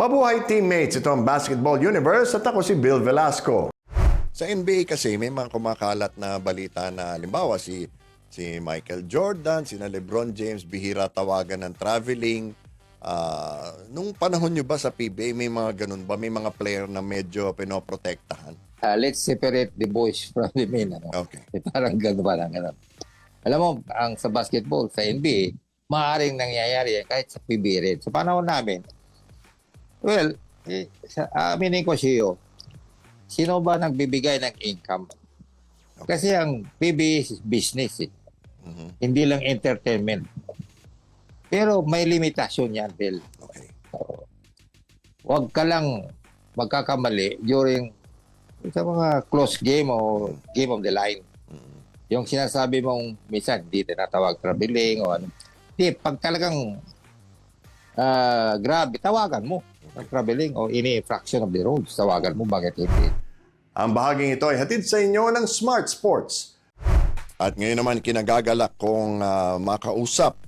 Mabuhay teammates, ito ang Basketball Universe at ako si Bill Velasco. Sa NBA kasi may mga kumakalat na balita na halimbawa si Michael Jordan, sina LeBron James, bihira tawagan ng traveling. Nung panahon nyo ba sa PBA may mga ganun ba? May mga player na medyo pinoprotektahan? Let's separate the boys from the men. Ano? Okay. Parang gano'n ba lang. Ganun. Alam mo, ang sa basketball, sa NBA, maaaring nangyayari yan kahit sa PBA rin. Sa panahon namin, well, aminin ko siyo, sino ba nagbibigay ng income? Okay. Kasi ang PBA is business. Hindi lang entertainment. Pero may limitasyon yan, Bill. Okay. Huwag ka lang magkakamali during sa mga close game o game of the line. Yung sinasabi mong minsan hindi tinatawag traveling o ano. Hindi, pag talagang grabe, tawagan mo ng traveling o ini-fraction of the rules. Tawagan mo, bakit hindi? Ang bahaging ito ay hatid sa inyo ng Smart Sports. At ngayon naman kinagagalak kong makausap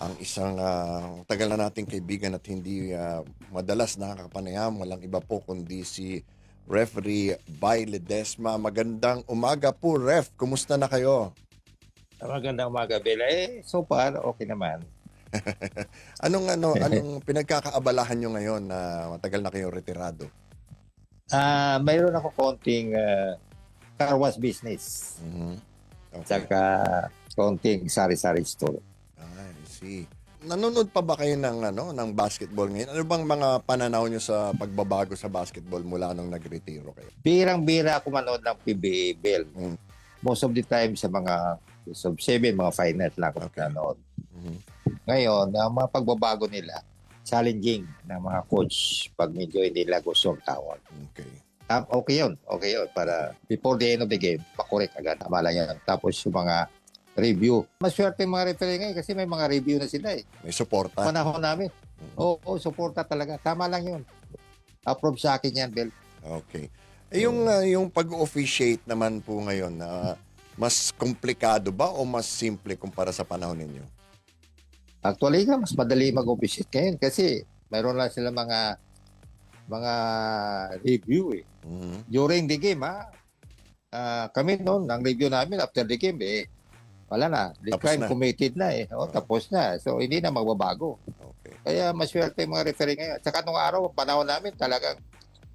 ang isang tagal na nating kaibigan at hindi madalas nakakapanayam. Walang iba po kundi si Referee Bay Ledesma. Magandang umaga po, Ref. Kumusta na kayo? Magandang umaga, Bella. So far, okay naman. Anong pinagkakaabalahan nyo ngayon na matagal na kayong retirado? Mayroon ako konting car wash business. Okay. Tsaka konting sari-sari store. I see. Nanonood pa ba kayo ng basketball ngayon? Ano bang mga pananaw nyo sa pagbabago sa basketball mula nung nagretiro kayo? Birang-bira ako manood ng PBA, Bill. Most of the time sa mga sub-7, mga finals lang ako nanood. Ngayon, ang mga pagbabago nila, challenging ng mga coach pag medyo hindi nila gusto ang tawag. Okay. Okay yun. Okay yun. Para before the end of the game, makorek agad. Tama lang yan. Tapos yung mga review. Maswerte yung mga referee ngayon kasi may mga review na sila eh. May suporta. Panahon namin. Oo, suporta talaga. Tama lang yun. Approve sa akin yan, Bill. Okay. Yung pag-officiate naman po ngayon, mas komplikado ba o mas simple kumpara sa panahon ninyo? Actually mas madali mag-officiate ngayon kasi mayroon lang sila mga review eh. During the game kami noon, ang review namin after the game wala na. The Tapos crime na. committed na eh. Tapos na. So hindi na magbabago. Okay. Kaya maswerte yung mga referee ngayon. At saka nung araw, panahon namin talagang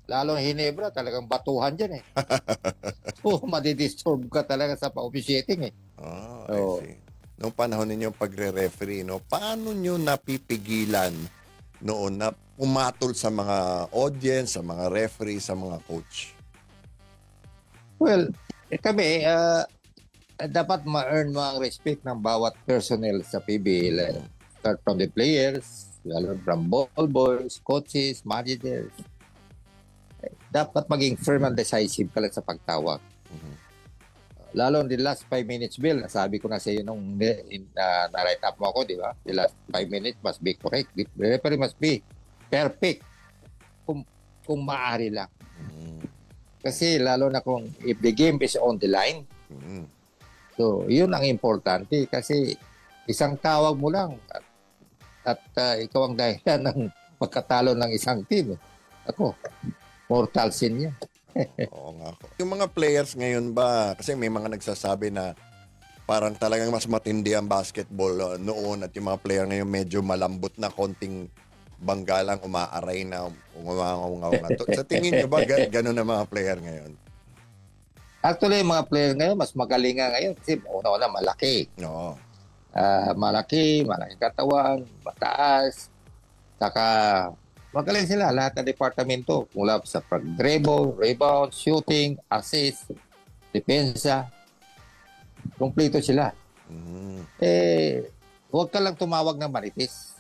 lalo na Hinebra, talagang batuhan dyan eh. So madidisturb ka talaga sa pa-officiating eh. I see. Noong panahon ninyo pagre-referee, paano nyo napipigilan noon na pumatol sa mga audience, sa mga referee, sa mga coach? Well, kami, dapat ma-earn mo ang respect ng bawat personnel sa PBA. Start from the players, lalo from ball boys, coaches, managers. Dapat maging firm and decisive ka lang sa pagtawag. Lalo in the last 5 minutes, Bill, nasabi ko na sa iyo nung na-write up mo ako, di ba? The last 5 minutes must be correct. The referee must be perfect kung maaari lang. Kasi lalo na kung if the game is on the line, so yun ang importante kasi isang tawag mo lang at ikaw ang dahilan ng pagkatalo ng isang team. Ako, mortal sin yan. Oo nga. Yung mga players ngayon ba, kasi may mga nagsasabi na parang talagang mas matindi ang basketball noon at yung mga player ngayon medyo malambot na, konting bangga lang, umaaray na, umangaw na. Sa tingin nyo ba gano'n ang mga player ngayon? Actually, yung mga player ngayon, mas magaling nga ngayon kasi una-una malaki. Oo. Malaking katawan, mataas, saka magaling sila lahat ng departamento mula sa dribble, rebound, shooting, assist, depensa. Kompleto sila. Huwag ka lang tumawag ng marites.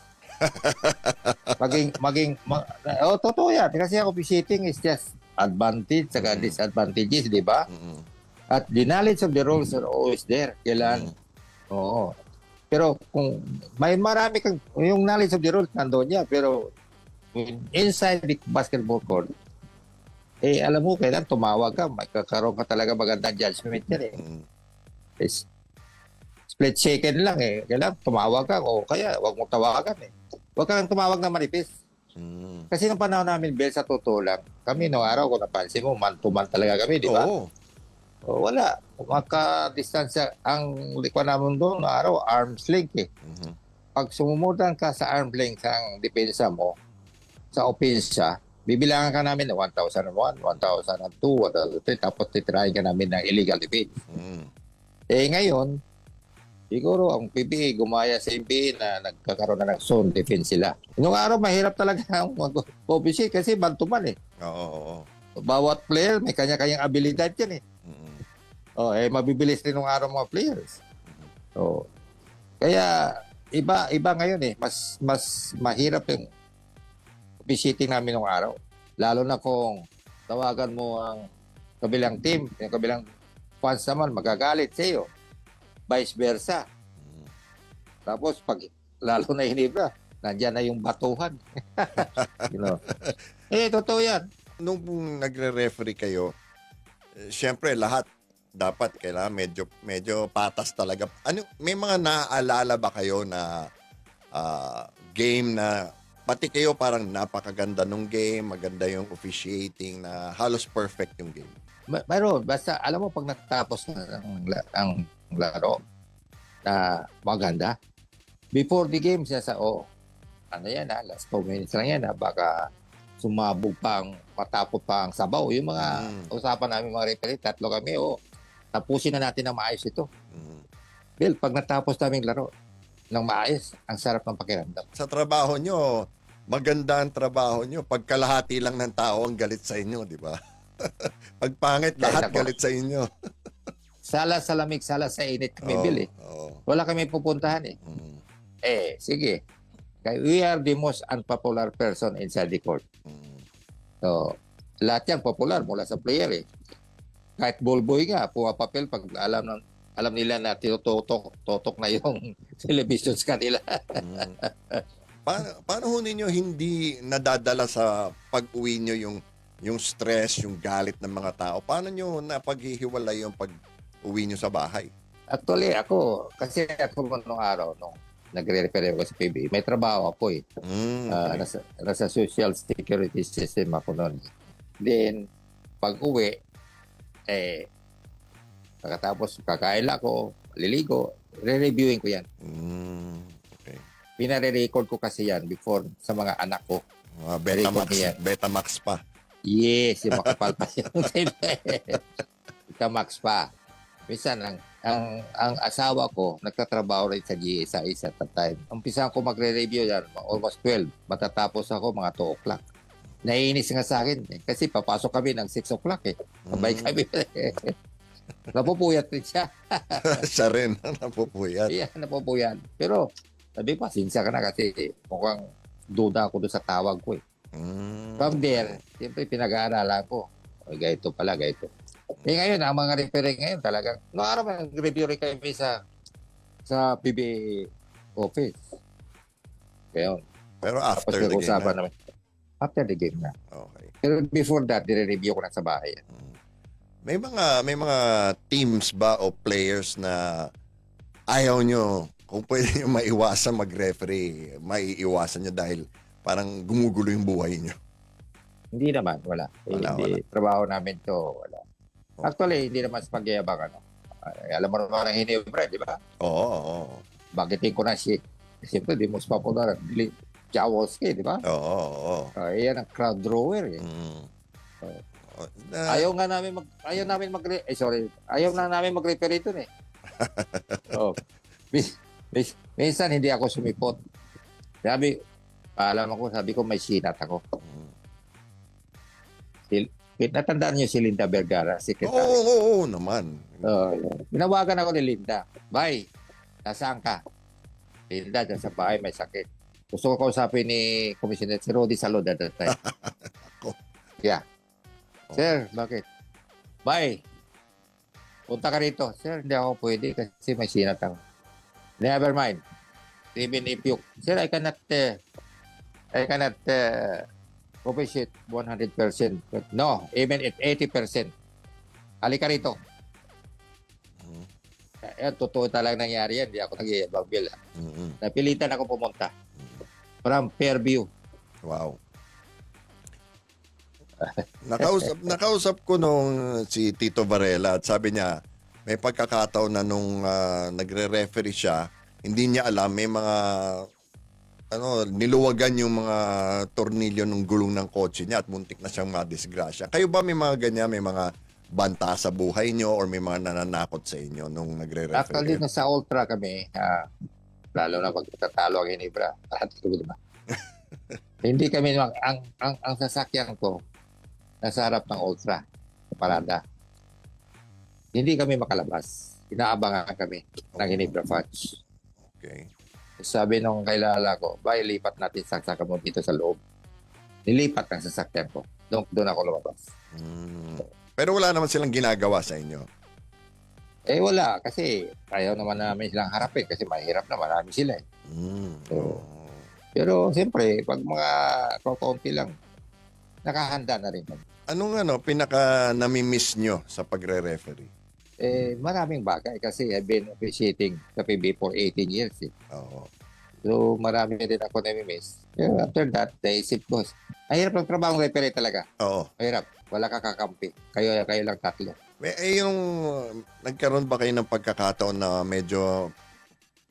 Totoo yan. Kasi ang officiating is just advantage saka disadvantages, di ba? At the knowledge of the rules are always there. Kailan? Oo. Pero kung may marami kang, yung knowledge of the rules nandoon yan, pero inside the basketball court, alam mo, kailan tumawag ka, magkakaroon ka talaga magandang judgment yan split second lang kailan tumawag ka o kaya wag mo tawagan Huwag kang tumawag na manipis. Mm. Kasi nung panahon namin, Bel, sa totoo lang, kami no araw, kung napansin mo, man-to-man talaga kami, di ba? Oo. O, wala. Magka-distansya. Ang likwa namin doon, no araw, arm's length eh. Mhm. Pag sumumutan ka sa arm's length ang depensa mo, sa opensa, bibilangan ka namin ng 1,001, 1,002, 1,003, tapos titirahin ka namin ng illegal defense. Mm. Eh ngayon, siguro ang PBA gumaya sa NBA na nagkakaroon na ng zone defense sila. Noong araw, mahirap talaga ang mag-officiate kasi man-to-man eh. Oo, oo. Bawat player may kanya-kanyang abilidad yan eh. Mm. Oh, eh mabibilis rin nung araw mga players. So, kaya iba ngayon eh. Mas mahirap yung officiating namin nung araw. Lalo na kung tawagan mo ang kabilang team, yung kabilang fans naman magagalit sa iyo. Vice versa. Mm. Tapos pag lalo na hinibra, nandiyan na yung batuhan. You know? Eh, totoo yan. Nung nagre-referee kayo, syempre lahat dapat kailangan medyo patas talaga. Ano, may mga naaalala ba kayo na game na pati kayo parang napakaganda nung game, maganda yung officiating na halos perfect yung game? Pero basta alam mo pag natapos na ang laro na maganda, before the game siya sa ano yan last 2 minutes lang yan baka sumabog pa matapos pa ang sabaw. Yung mga usapan namin mga referee, 3 kami, tapusin na natin ng maayos ito. Mm. Bill, pag natapos namin laro ng maayos, ang sarap ng pakiramdam. Sa trabaho nyo, maganda ang trabaho nyo. Pag kalahati lang ng tao ang galit sa inyo, di ba? Pag pangit, lahat Ako. galit sa inyo. Sala sa lamig, sala sa init kami, Bill eh. Oo. Wala kami pupuntahan eh. Mm. Sige. Kaya we are the most unpopular person inside the court. Mm. So, lahat yan popular mula sa player eh. Kahit ballboy nga, pumapapel pag alam nila na totok na yung television sa kanila. Mm. Paano ho ninyo hindi nadadala sa pag-uwi nyo yung stress, yung galit ng mga tao? Paano nyo napaghihiwalay yung pag-uwi nyo sa bahay? Actually, kasi ako nung araw, nung nagre-refer ako sa PBA, may trabaho ako eh. Okay. Nasa social security system ako noon. Then, pag uwi, pagkatapos kakain ako, liligo, re-reviewing ko yan. Okay. Pinare-record ko kasi yan before sa mga anak ko. Betamax pa. Yes, yung makapal pa yung Betamax pa. Minsan, ang asawa ko, nagtatrabaho rin sa GSIS at that time. Umpisa ko magre-review yan, almost 12. Matatapos ako mga 2 o'clock. Naiinis nga sa akin kasi papasok kami ng 6 o'clock eh. Sabay kami. Napupuyat rin siya. Siya rin, napupuyat. Yeah, napupuyat. Pero sabi pa, sinsya ka na kasi mukhang duda ako doon sa tawag ko eh. From there, siyempre pinag-aaralan ko. Ganito pala, ganito. Ngayon, ang mga referee ngayon talagang, araw nag-review rin kami sa PBA office. Ngayon. Pero after Tapos the game na. namin. After the game na. Okay. Pero before that, dire-review ko na sa bahay. May mga teams ba o players na ayaw nyo, kung pwede nyo maiwasan mag-referee, maiiwasan nyo dahil parang gumugulo yung buhay nyo? Hindi naman, wala. Wala. Trabaho namin to, wala. Actually, hindi naman sa pagyayabang, alam mo naman ang Hinebra, di ba? Oo. Bagitin ko na siyempre, di most popular, Jaworski, di ba? Oo. Yan ang crowd drawer. Eh. Ayaw namin mag-refer ito eh. Minsan hindi ako sumipot. Sabi ko may sinat ako. Natandaan niyo si Linda Vergara, secretary. Oo naman. Binawagan ako ni Linda. Bye, nasaan ka? Linda, dyan sa bahay may sakit. Gusto ko kausapin ni Commissioner si Rodi Salud at that time. Yeah. Sir, bakit? Bye. Punta ka rito. Sir, hindi ako pwede kasi may sinat ako. Never mind. Even if you... Sir, I cannot appreciate 100%. But no, even at 80%. Halika rito. Totoo talagang nangyari yan. Hindi ako nag-i-evangel. Napilitan ako pumunta. From Fairview. Wow. Nakausap ko nung si Tito Varela at sabi niya, may pagkakataon na nung nagre-referee siya, hindi niya alam, may mga niluwagan yung mga tornilyo ng gulong ng kotse niya at muntik na siyang madisgrasya. Kayo ba may mga ganyan, may mga banta sa buhay niyo or may mga nananakot sa inyo nung Actually, nagre-referee? nasa Ultra kami, lalo na pag tatalo ang Ginebra, diba? Hindi kami, ang sasakyan ko, nasa harap ng Ultra, sa parada. Hindi kami makalabas. Inaabangan kami ng Ginebra Fudge. Okay. Sabi nung kailala ko, bay, lipat natin saksakan mo dito sa loob. Nilipat ang sasakyan ko. Doon ako lumabas. Pero wala naman silang ginagawa sa inyo. Eh wala, kasi ayaw naman namin silang harapin kasi mahirap na marami sila. So, pero siyempre, pag mga kaunti lang, nakahanda na rin. Anong pinaka nami-miss nyo sa pagre-referee? Maraming bagay kasi I've been officiating sa PB for 18 years. Oo. So marami din ako nami-miss. Pero after that, naisip ko, mahirap ang trabaho ng referee talaga. Oo. Mahirap. Wala ka kakampi. Kayo lang tatlo. Yung nagkaroon ba kayo ng pagkakataon na medyo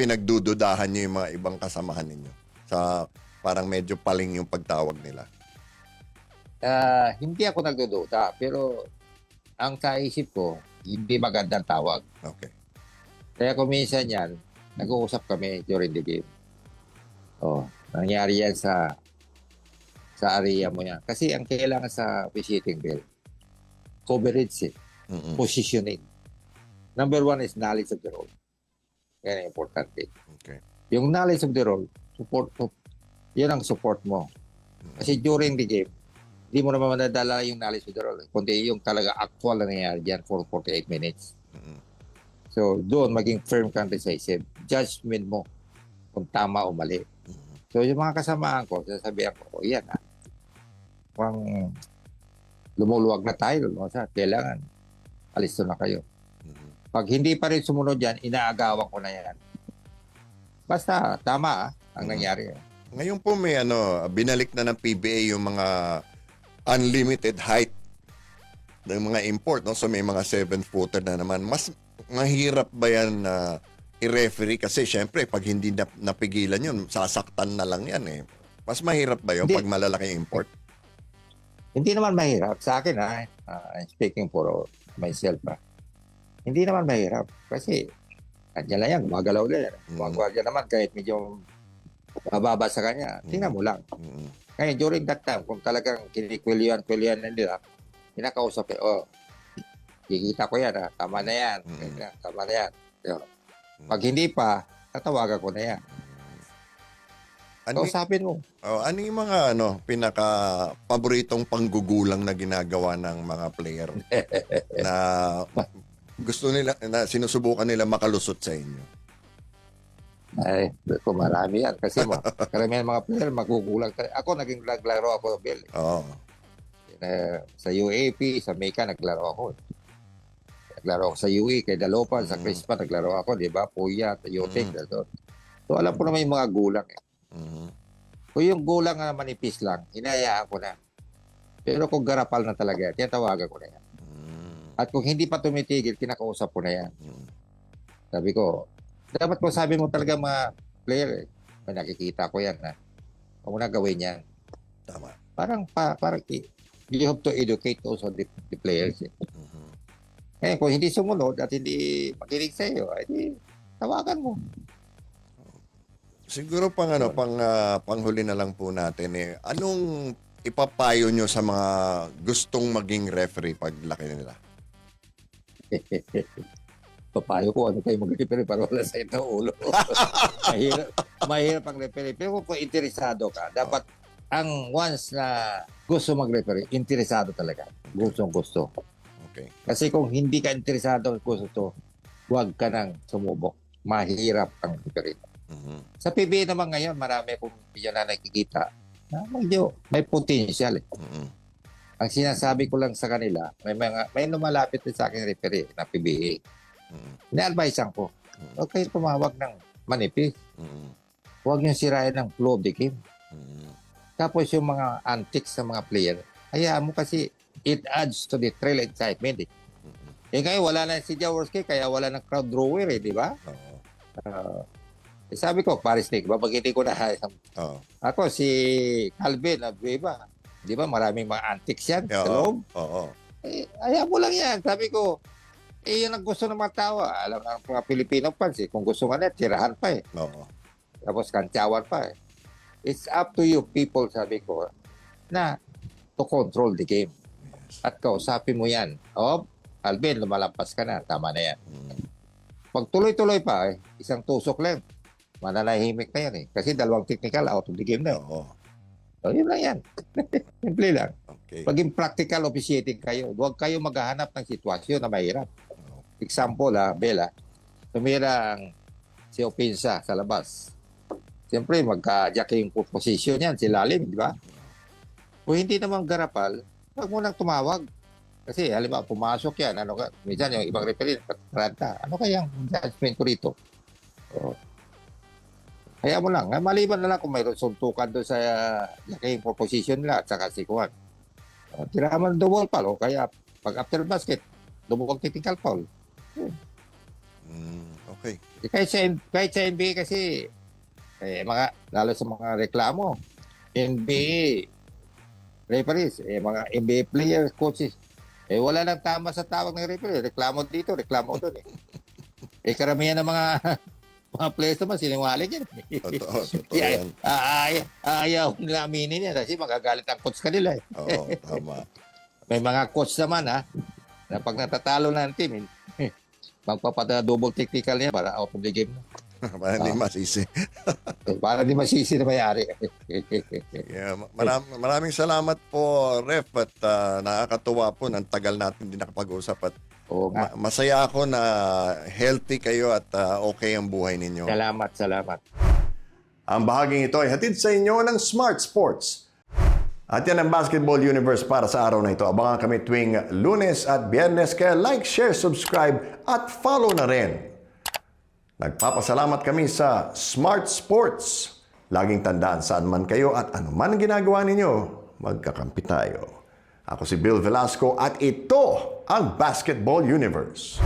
pinagdududahan nyo yung mga ibang kasamahan ninyo? Sa parang medyo paling yung pagtawag nila. Hindi ako nagdududa, pero ang sa isip ko, hindi magandang tawag. Okay. Kaya kung minsan yan, nag-uusap kami during the game. Nangyari yan sa area mo yan. Kasi ang kailangan sa officiating bill, coverage, positioning. Number one is knowledge of the role. Yan ang importante. Okay. Yung knowledge of the role, yan ang support mo. Kasi during the game, hindi mo naman madadala yung knowledge of the role. Kundi yung talaga actual na nangyayari dyan for 48 minutes. So, doon, maging firm kang decisive. Judgment mo kung tama o mali. So, yung mga kasamaan ko, sasabihan ko, yan pang lumuluwag na tayo, kailangan alis na kayo. Pag hindi pa rin sumunod yan, inaagawan ko na yan. Basta, tama ang nangyari. Ngayon po may binalik na ng PBA yung mga unlimited height ng mga import, no? So may mga 7-footer na naman. Mas mahirap ba yan na i-referee? Kasi syempre, pag hindi napigilan yun, sasaktan na lang yan eh. Mas mahirap ba yun Hindi. pag malalaki import? Hindi naman mahirap. Sa akin, I'm speaking for myself. Hindi naman mahirap. Kasi, andyan lang yan, gumagalaw lang yan. Gumagalaw naman kahit medyo mababa sa kanya. Tingnan mo lang. Kaya during that time, kung talagang kinikwilian na nila, kinakausap kikita ko yan, tama na yan. Tama na yan. Pag hindi pa, tatawagan ko na yan. Kausapin mo. Ano yung mga pinaka-paboritong panggugulang na ginagawa ng mga player na gusto nila, na sinusubukan nila makalusot sa inyo? Ay, kung marami yan. Kasi karamihan mga player, magugulang. Ako, naging naglaro ako, Bill. Oo. Sa UAP, sa Mecca, naglaro ako. Naglaro ako sa UE, kay Dalopan, sa Crispa, naglaro ako, di ba? Puya, Yotek. So, alam ko naman yung mga gulang. Kung yung gulang na manipis lang, hinayaan ko na. Pero kung garapal na talaga, tinatawagan ko na yan. At kung hindi pa tumitigil, kinakausap ko na yan. Sabi ko, dapat ko sabi mo talaga mga player, may nakikita ko yan. Huwag mo na gawin yan. Tama. Parang you have to educate also the players. Kaya kung hindi sumunod at hindi makinig sa iyo, edi tawagan mo. Siguro panghuli na lang po natin anong ipapayo nyo sa mga gustong maging referee pag laki nila? Papayo ko, ano kayo mag-referee para wala sa ito ulo. mahirap ang referee. Pero kung interesado ka, dapat ang once na gusto mag-referee, interesado talaga. Gusto. Okay. Kasi kung hindi ka interesado, gusto, huwag ka nang sumubok. Mahirap ang referee. Sa PBA naman ngayon, marami kung hindi na nakikita na may potential. Ang sinasabi ko lang sa kanila, may lumalapit sa akin referee na PBA. Ina-advisean ko, huwag kayo tumawag ng manipis. Huwag yung sirain ng flow of the game. Tapos yung mga antics sa mga player, Hayaan mo kasi it adds to the thrill and excitement eh. Ngayon wala na si Jaworski kaya wala ng crowd drawer eh, di ba? Oo. Sabi ko, Paris League, babagiti ko na. Oo. Ako, si Calvin Abueva, di ba maraming mga antics yan sa Oo. loob? Oo. Hayaan mo lang yan. Sabi ko, yun ang gusto ng mga tao. Alam na ng mga Pilipino fans eh. Kung gusto nga na, tirahan pa eh. Oo. Tapos kantsawan pa eh. It's up to you people, sabi ko, na to control the game. At kausapin mo yan. Alvin, lumalampas ka na. Tama na yan. Pag tuloy-tuloy pa, isang tusok lang. Mananahimik na yan eh. Kasi dalawang technical out of the game na. Oo. So, yun lang yan. Simple lang. Okay. Paging practical officiating kayo, huwag kayo maghahanap ng sitwasyon na mahirap. Example, Bella, tumira ang si Opinsa sa labas. Siyempre, magka-jack yung position yan, si Lalim, di ba? Kung hindi naman garapal, huwag mo nang tumawag. Kasi, halimbawa, pumasok yan, minsan yung ibang referee, ano kayang judgment ko rito? Kaya mo lang, maliban na lang kung mayroon suntukan doon sa jacking position nila at saka si Kuan. Tiraman double foul, kaya pag after basket, double technical foul. Okay. Kahit sa NBA kasi, lalo sa mga reklamo, NBA referees, mga NBA players, coaches, wala nang tama sa tawag ng referee. Reklamo dito, reklamo doon. Karamihan ng mga players naman, sinungaling yan. Totoo yan. Ayaw nila aminin yan kasi magagalit ang coach kanila. Oo, tama. May mga coach naman na pag natatalo na ang team, magpapata-double technical niya para out of the game. Para hindi masisi. Para di masisi na mayari. Yeah, maraming salamat po, Ref, at nakakatuwa po ng tagal natin din nakapag-usap at masaya ako na healthy kayo at okay ang buhay ninyo. Salamat. Ang bahaging ito ay hatid sa inyo ng Smart Sports. At yan ang Basketball Universe para sa araw na ito. Abangan kami tuwing Lunes at Biyernes, kaya like, share, subscribe at follow na rin. Nagpapasalamat kami sa Smart Sports. Laging tandaan saan man kayo at ano man ginagawa ninyo, magkakampi tayo. Ako si Bill Velasco at ito ang Basketball Universe.